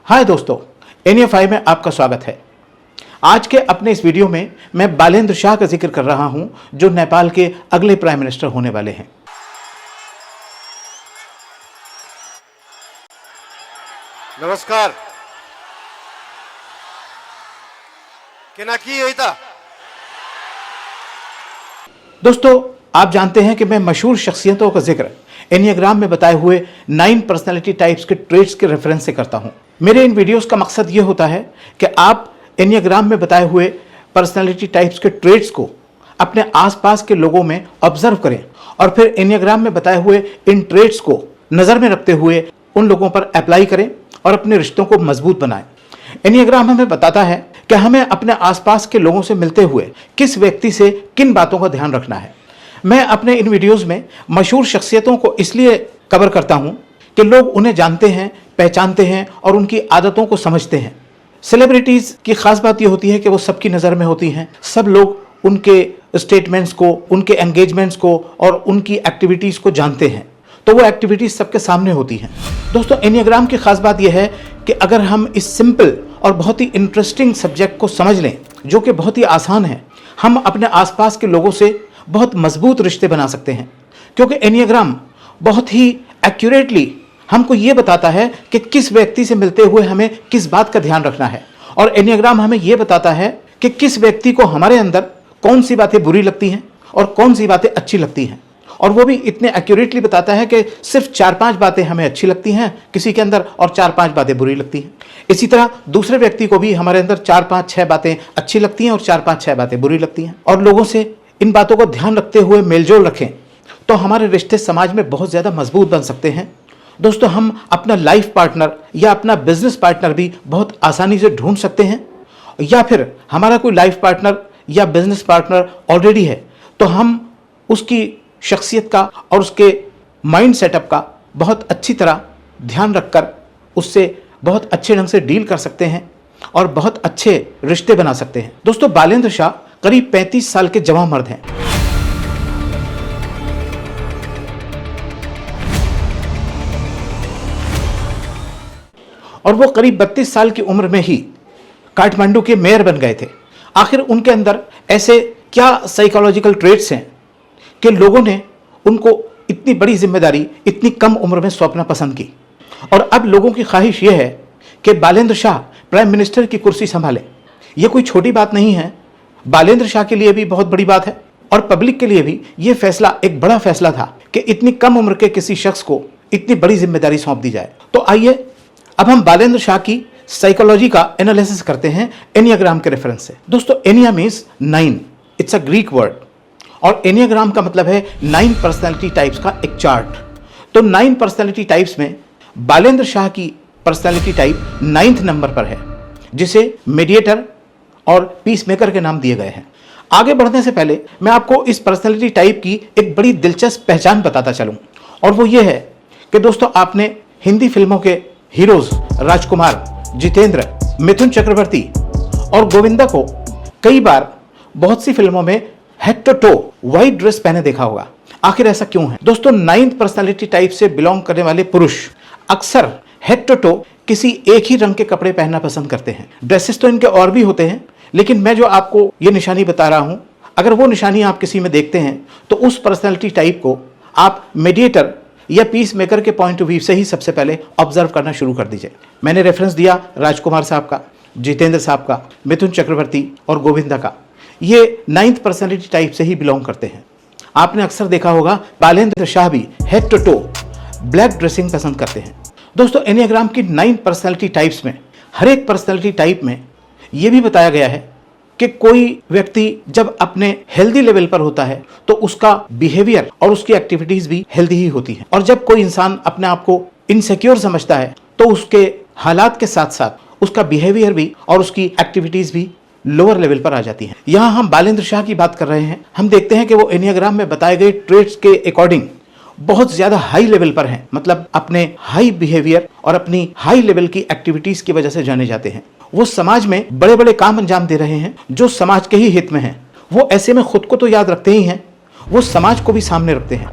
हाय दोस्तों, NF5 में आपका स्वागत है। आज के अपने इस वीडियो में मैं बालेंद्र शाह का जिक्र कर रहा हूं, जो नेपाल के अगले प्राइम मिनिस्टर होने वाले हैं। नमस्कार। केनाकी होइता? दोस्तों, आप जानते हैं कि मैं मशहूर शख्सियतों का जिक्र एनियाग्राम में बताए हुए 9 पर्सनैलिटी टाइप्स के ट्रेट्स के रेफरेंस से करता हूं। मेरे इन वीडियोस का मकसद यह होता है कि आप एनियाग्राम में बताए हुए पर्सनैलिटी टाइप्स के ट्रेट्स को अपने आसपास के लोगों में ऑब्जर्व करें और फिर एनियाग्राम में बताए हुए इन ट्रेट्स को नज़र में रखते हुए उन लोगों पर अप्लाई करें और अपने रिश्तों को मजबूत बनाएं। एनियाग्राम हमें बताता है कि हमें अपने आसपास के लोगों से मिलते हुए किस व्यक्ति से किन बातों का ध्यान रखना है। मैं अपने इन वीडियोस में मशहूर शख्सियतों को इसलिए कवर करता हूं कि लोग उन्हें जानते हैं, पहचानते हैं और उनकी आदतों को समझते हैं। सेलिब्रिटीज़ की खास बात यह होती है कि वो सबकी नज़र में होती हैं। सब लोग उनके स्टेटमेंट्स को, उनके एंगेजमेंट्स को और उनकी एक्टिविटीज़ को जानते हैं, तो वो एक्टिविटीज़ सबके सामने होती हैं। दोस्तों, एनियाग्राम की खास बात यह है कि अगर हम इस सिंपल और बहुत ही इंटरेस्टिंग सब्जेक्ट को समझ लें, जो कि बहुत ही आसान है, हम अपने आसपास के लोगों से बहुत मजबूत रिश्ते बना सकते हैं। क्योंकि एनियाग्राम बहुत ही एक्यूरेटली हमको ये बताता है कि किस व्यक्ति से मिलते हुए हमें किस बात का ध्यान रखना है, और एनियाग्राम हमें ये बताता है कि किस व्यक्ति को हमारे अंदर कौन सी बातें बुरी लगती हैं और कौन सी बातें अच्छी लगती हैं। और वो भी इतने एक्यूरेटली बताता है कि सिर्फ 4-5 बातें हमें अच्छी लगती हैं किसी के अंदर और 4-5 बातें बुरी लगती हैं। इसी तरह दूसरे व्यक्ति को भी हमारे अंदर 4-5-6 बातें अच्छी लगती हैं और 4-5-6 बातें बुरी लगती हैं। और लोगों से इन बातों को ध्यान रखते हुए मेलजोल रखें तो हमारे रिश्ते समाज में बहुत ज़्यादा मजबूत बन सकते हैं। दोस्तों, हम अपना लाइफ पार्टनर या अपना बिजनेस पार्टनर भी बहुत आसानी से ढूंढ सकते हैं, या फिर हमारा कोई लाइफ पार्टनर या बिजनेस पार्टनर ऑलरेडी है तो हम उसकी शख्सियत का और उसके माइंड सेटअप का बहुत अच्छी तरह ध्यान रखकर उससे बहुत अच्छे ढंग से डील कर सकते हैं और बहुत अच्छे रिश्ते बना सकते हैं। दोस्तों, बालेंद्र शाह करीब 35 साल के जवां मर्द हैं। और वो करीब 32 साल की उम्र में ही काठमांडू के मेयर बन गए थे। आखिर उनके अंदर ऐसे क्या साइकोलॉजिकल ट्रेट्स हैं कि लोगों ने उनको इतनी बड़ी जिम्मेदारी इतनी कम उम्र में सौंपना पसंद की। और अब लोगों की ख्वाहिश यह है कि बालेंद्र शाह प्राइम मिनिस्टर की कुर्सी संभालें। यह कोई छोटी बात नहीं है, बालेंद्र शाह के लिए भी बहुत बड़ी बात है और पब्लिक के लिए भी यह फैसला एक बड़ा फैसला था कि इतनी कम उम्र के किसी शख्स को इतनी बड़ी जिम्मेदारी सौंप दी जाए। तो आइए अब हम बालेंद्र शाह की साइकोलॉजी का एनालिसिस करते हैं एनियाग्राम के रेफरेंस से। दोस्तों, anyway means 9, it's a Greek word, और एनियाग्राम का मतलब है 9 पर्सनैलिटी टाइप्स का एक चार्ट। तो 9 पर्सनैलिटी टाइप्स में बालेंद्र शाह की पर्सनैलिटी टाइप 9th नंबर पर है, जिसे मीडिएटर और पीस मेकर के नाम दिए गए हैं। आगे बढ़ने से पहले मैं आपको इस पर्सनैलिटी टाइप की एक बड़ी दिलचस्प पहचान बताता चलूं, और वो ये है कि दोस्तों, आपने हिंदी फिल्मों के हीरोज राजकुमार, जितेंद्र, मिथुन चक्रवर्ती और गोविंदा को कई बार बहुत सी फिल्मों में head to toe white dress पहने देखा होगा। आखिर ऐसा क्यों है? दोस्तों, 9th पर्सनैलिटी टाइप से बिलोंग करने वाले पुरुष अक्सर हेड टू टो किसी एक ही रंग के कपड़े पहनना पसंद करते हैं। ड्रेसेस तो इनके और भी होते हैं, लेकिन मैं जो आपको ये निशानी बता रहा हूं, अगर वो निशानी आप किसी में देखते हैं तो उस पर्सनैलिटी टाइप को आप मीडिएटर या पीस मेकर के पॉइंट ऑफ व्यू से ही सबसे पहले ऑब्जर्व करना शुरू कर दीजिए। मैंने रेफरेंस दिया राजकुमार साहब का, जितेंद्र साहब का, मिथुन चक्रवर्ती और गोविंदा का। ये 9th पर्सनैलिटी टाइप से ही बिलोंग करते हैं। आपने अक्सर देखा होगा बालेंद्र शाह भी head to toe black dressing पसंद करते हैं। दोस्तों, एनियाग्राम की 9 पर्सनैलिटी टाइप्स में हर एक पर्सनैलिटी टाइप में यह भी बताया गया है कि कोई व्यक्ति जब अपने हेल्दी लेवल पर होता है तो उसका बिहेवियर और उसकी एक्टिविटीज भी हेल्दी ही होती हैं, और जब कोई इंसान अपने आप को इनसिक्योर समझता है तो उसके हालात के साथ साथ उसका बिहेवियर भी और उसकी एक्टिविटीज भी लोअर लेवल पर आ जाती हैं। यहां हम बालेंद्र शाह की बात कर रहे हैं। हम देखते हैं कि वो एनियाग्राम में बताए गए ट्रेट्स के अकॉर्डिंग बहुत ज्यादा हाई लेवल पर हैं, मतलब अपने हाई बिहेवियर और अपनी हाई लेवल की एक्टिविटीज की वजह से जाने जाते हैं। वो समाज में बड़े बड़े काम अंजाम दे रहे हैं जो समाज के ही हित में हैं। वो ऐसे में खुद को तो याद रखते ही हैं, वो समाज को भी सामने रखते हैं।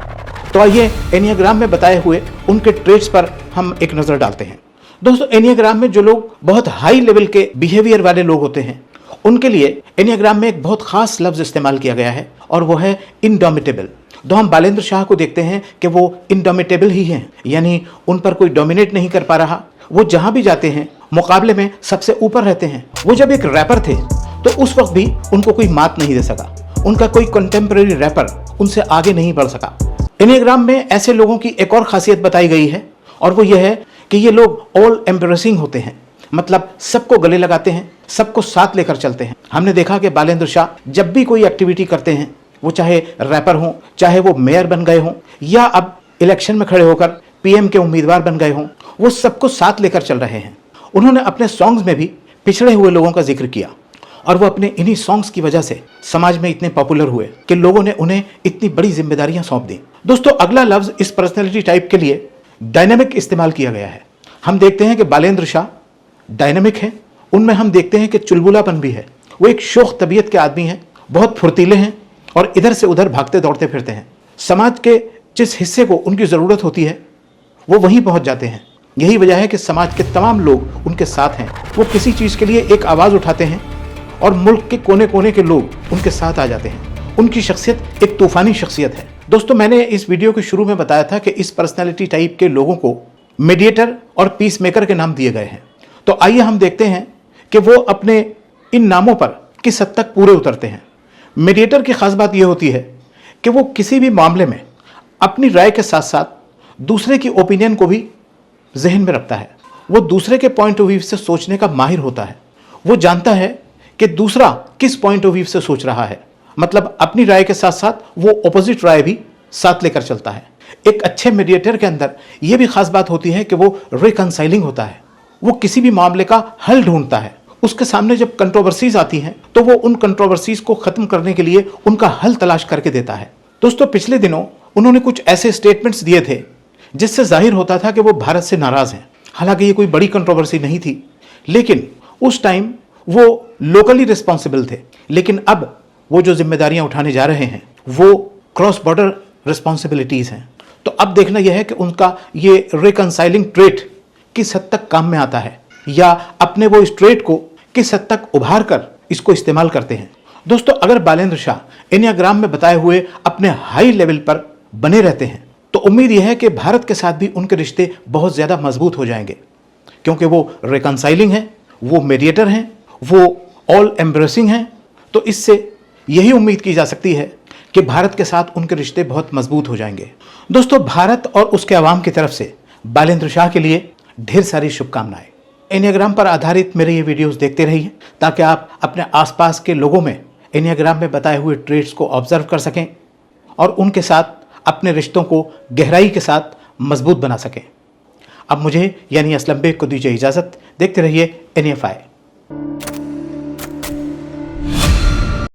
तो आइए एनियाग्राम में बताए हुए उनके ट्रेट्स पर हम एक नजर डालते हैं। दोस्तों एनियाग्राम में जो लोग बहुत हाई लेवल के बिहेवियर वाले लोग होते हैं, उनके लिए एनियाग्राम में एक बहुत खास लफ्ज इस्तेमाल किया गया है और वो है इंडोमिटेबल। तो हम बालेंद्र शाह को देखते हैं कि वो इंडोमिटेबल ही हैं, यानी उन पर कोई डोमिनेट नहीं कर पा रहा। वो जहां भी जाते हैं मुकाबले में सबसे ऊपर रहते हैं। वो जब एक रैपर थे तो उस वक्त भी उनको कोई मात नहीं दे सका, उनका कोई कंटेम्प्रेरी रैपर उनसे आगे नहीं बढ़ सका। एनियाग्राम में ऐसे लोगों की एक और खासियत बताई गई है और वो ये है कि ये लोग ऑल एम्ब्रेसिंग होते हैं, मतलब सबको गले लगाते हैं, सबको साथ लेकर चलते हैं। हमने देखा कि बालेंद्र शाह जब भी कोई एक्टिविटी करते हैं, वो चाहे रैपर हों, चाहे वो मेयर बन गए हों या अब इलेक्शन में खड़े होकर पीएम के उम्मीदवार बन गए हों, वो सबको साथ लेकर चल रहे हैं। उन्होंने अपने सॉन्ग्स में भी पिछड़े हुए लोगों का जिक्र किया और वो अपने इन्हीं सॉन्ग्स की वजह से समाज में इतने पॉपुलर हुए कि लोगों ने उन्हें इतनी बड़ी जिम्मेदारियां सौंप दी। दोस्तों अगला लफ्ज इस पर्सनैलिटी टाइप के लिए डायनेमिक इस्तेमाल किया गया है। हम देखते हैं कि बालेंद्र शाह डायनेमिक है, उनमें हम देखते हैं कि चुलबुलापन भी है। वो एक शोख तबीयत के आदमी हैं, बहुत फुर्तीले हैं और इधर से उधर भागते दौड़ते फिरते हैं। समाज के जिस हिस्से को उनकी ज़रूरत होती है वो वहीं पहुंच जाते हैं। यही वजह है कि समाज के तमाम लोग उनके साथ हैं। वो किसी चीज़ के लिए एक आवाज़ उठाते हैं और मुल्क के कोने कोने के लोग उनके साथ आ जाते हैं। उनकी शख्सियत एक तूफ़ानी शख्सियत है। दोस्तों मैंने इस वीडियो के शुरू में बताया था कि इस पर्सनैलिटी टाइप के लोगों को मीडिएटर और पीस मेकर के नाम दिए गए हैं। तो आइए हम देखते हैं कि वो अपने इन नामों पर किस हद तक पूरे उतरते हैं। मीडिएटर की खास बात यह होती है कि वो किसी भी मामले में अपनी राय के साथ साथ दूसरे की ओपिनियन को भी जहन में रखता है। वो दूसरे के पॉइंट ऑफ व्यू से सोचने का माहिर होता है। वो जानता है कि दूसरा किस पॉइंट ऑफ व्यू से सोच रहा है, मतलब अपनी राय के साथ साथ वो ऑपोजिट राय भी साथ लेकर चलता है। एक अच्छे मीडिएटर के अंदर यह भी खास बात होती है कि वो रिकंसाइलिंग होता है। वो किसी भी मामले का हल ढूंढता है। उसके सामने जब कंट्रोवर्सीज आती हैं तो वो उन कंट्रोवर्सीज को खत्म करने के लिए उनका हल तलाश करके देता है। दोस्तों पिछले दिनों उन्होंने कुछ ऐसे स्टेटमेंट्स दिए थे जिससे जाहिर होता था कि वो भारत से नाराज हैं। हालांकि ये कोई बड़ी कंट्रोवर्सी नहीं थी, लेकिन उस टाइम वो लोकली रिस्पॉन्सिबल थे। लेकिन अब वो जो जिम्मेदारियां उठाने जा रहे हैं वो क्रॉस बॉर्डर रिस्पॉन्सिबिलिटीज हैं। तो अब देखना यह है कि उनका ये रिकंसाइलिंग ट्रेट किस हद तक काम में आता है या अपने वो इस ट्रेट को किस हद तक उभार कर इसको इस्तेमाल करते हैं। दोस्तों अगर बालेंद्र शाह एनियाग्राम में बताए हुए अपने हाई लेवल पर बने रहते हैं तो उम्मीद यह है कि भारत के साथ भी उनके रिश्ते बहुत ज़्यादा मजबूत हो जाएंगे, क्योंकि वो रिकंसाइलिंग हैं, वो मीडिएटर हैं, वो ऑल एम्ब्रेसिंग हैं। तो इससे यही उम्मीद की जा सकती है कि भारत के साथ उनके रिश्ते बहुत मजबूत हो जाएंगे। दोस्तों भारत और उसके अवाम की तरफ से बालेंद्र शाह के लिए ढेर सारी शुभकामनाएं। एनियाग्राम पर आधारित मेरे ये वीडियोस देखते रहिए ताकि आप अपने आसपास के लोगों में एनियाग्राम में बताए हुए ट्रेट्स को ऑब्जर्व कर सकें और उनके साथ अपने रिश्तों को गहराई के साथ मजबूत बना सकें। अब मुझे यानी असलम बेग को दीजिए इजाज़त। देखते रहिए NFI।